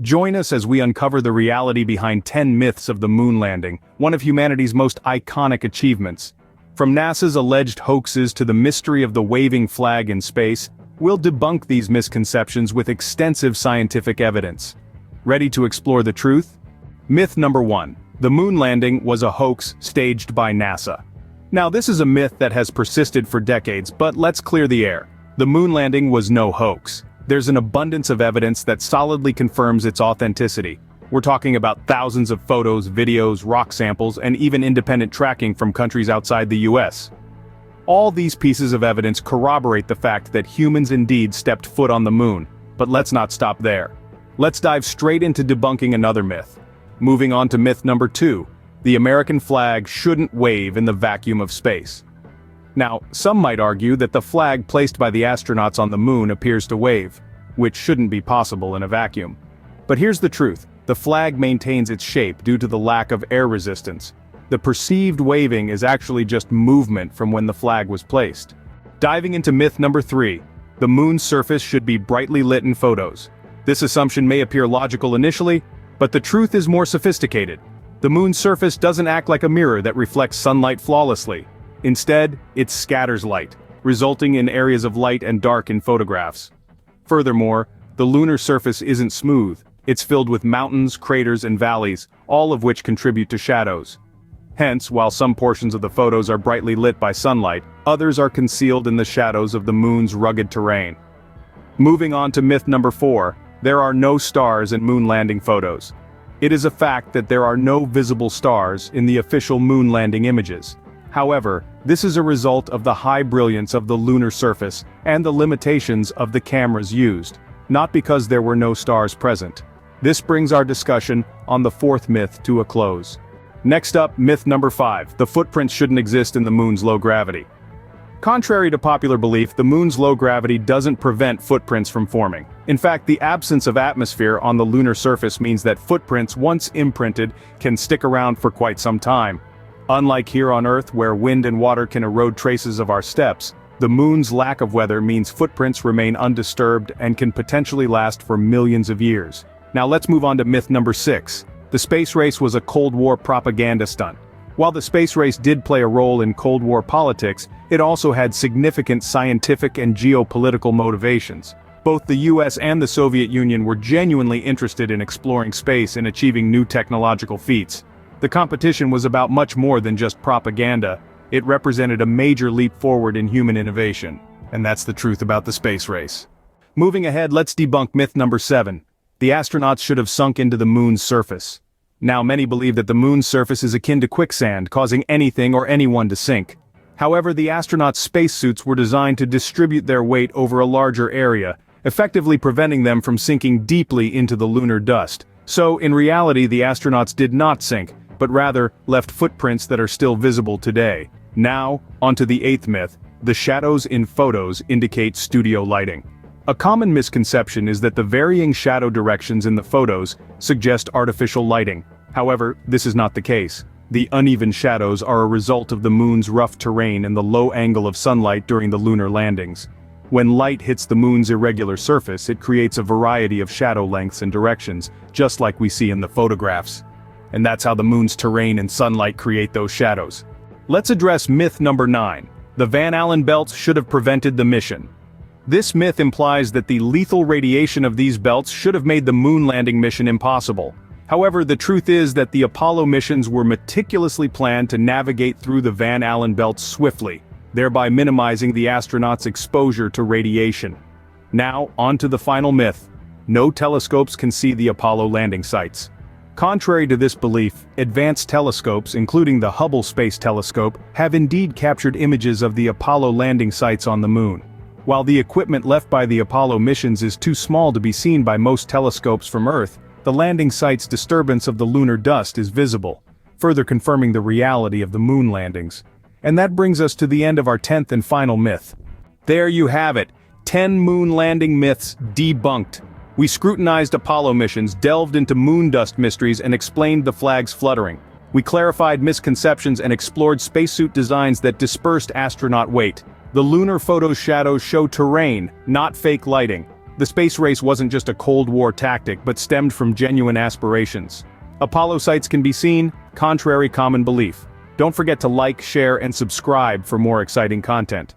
Join us as we uncover the reality behind 10 myths of the moon landing, one of humanity's most iconic achievements. From NASA's alleged hoaxes to the mystery of the waving flag in space, we'll debunk these misconceptions with extensive scientific evidence. Ready to explore the truth? Myth number 1. The moon landing was a hoax staged by NASA. Now, this is a myth that has persisted for decades, but let's clear the air. The moon landing was no hoax. There's an abundance of evidence that solidly confirms its authenticity. We're talking about thousands of photos, videos, rock samples, and even independent tracking from countries outside the US. All these pieces of evidence corroborate the fact that humans indeed stepped foot on the moon. But let's not stop there. Let's dive straight into debunking another myth. Moving on to myth number 2. The American flag shouldn't wave in the vacuum of space. Now, some might argue that the flag placed by the astronauts on the moon appears to wave, which shouldn't be possible in a vacuum. But here's the truth. The flag maintains its shape due to the lack of air resistance. The perceived waving is actually just movement from when the flag was placed. Diving into myth number 3. The moon's surface should be brightly lit in photos. This assumption may appear logical initially, but the truth is more sophisticated. The moon's surface doesn't act like a mirror that reflects sunlight flawlessly. Instead, it scatters light, resulting in areas of light and dark in photographs. Furthermore, the lunar surface isn't smooth. It's filled with mountains, craters, and valleys, all of which contribute to shadows. Hence, while some portions of the photos are brightly lit by sunlight, others are concealed in the shadows of the moon's rugged terrain. Moving on to myth number 4, there are no stars in moon landing photos. It is a fact that there are no visible stars in the official moon landing images. However, this is a result of the high brilliance of the lunar surface and the limitations of the cameras used, not because there were no stars present. This brings our discussion on the 4th myth to a close. Next up, myth number 5, the footprints shouldn't exist in the moon's low gravity. Contrary to popular belief, the moon's low gravity doesn't prevent footprints from forming. In fact, the absence of atmosphere on the lunar surface means that footprints, once imprinted, can stick around for quite some time. Unlike here on Earth, where wind and water can erode traces of our steps, the moon's lack of weather means footprints remain undisturbed and can potentially last for millions of years. Now let's move on to myth number 6. The space race was a Cold War propaganda stunt. While the space race did play a role in Cold War politics, it also had significant scientific and geopolitical motivations. Both the US and the Soviet Union were genuinely interested in exploring space and achieving new technological feats. The competition was about much more than just propaganda. It represented a major leap forward in human innovation. And that's the truth about the space race. Moving ahead, let's debunk myth number 7. The astronauts should have sunk into the moon's surface. Now, many believe that the moon's surface is akin to quicksand, causing anything or anyone to sink. However, the astronauts' spacesuits were designed to distribute their weight over a larger area, effectively preventing them from sinking deeply into the lunar dust. So, in reality, the astronauts did not sink, but rather left footprints that are still visible today. Now, onto the 8th myth, the shadows in photos indicate studio lighting. A common misconception is that the varying shadow directions in the photos suggest artificial lighting. However, this is not the case. The uneven shadows are a result of the moon's rough terrain and the low angle of sunlight during the lunar landings. When light hits the moon's irregular surface, it creates a variety of shadow lengths and directions, just like we see in the photographs. And that's how the moon's terrain and sunlight create those shadows. Let's address myth number 9. The Van Allen belts should have prevented the mission. This myth implies that the lethal radiation of these belts should have made the moon landing mission impossible. However, the truth is that the Apollo missions were meticulously planned to navigate through the Van Allen belts swiftly, thereby minimizing the astronauts' exposure to radiation. Now, on to the final myth. No telescopes can see the Apollo landing sites. Contrary to this belief, advanced telescopes, including the Hubble Space Telescope, have indeed captured images of the Apollo landing sites on the moon. While the equipment left by the Apollo missions is too small to be seen by most telescopes from Earth, the landing site's disturbance of the lunar dust is visible, further confirming the reality of the moon landings. And that brings us to the end of our 10th and final myth. There you have it, 10 moon landing myths debunked. We scrutinized Apollo missions, delved into moon dust mysteries, and explained the flag's fluttering. We clarified misconceptions and explored spacesuit designs that dispersed astronaut weight. The lunar photo shadows show terrain, not fake lighting. The space race wasn't just a Cold War tactic but stemmed from genuine aspirations. Apollo sites can be seen, contrary common belief. Don't forget to like, share, and subscribe for more exciting content.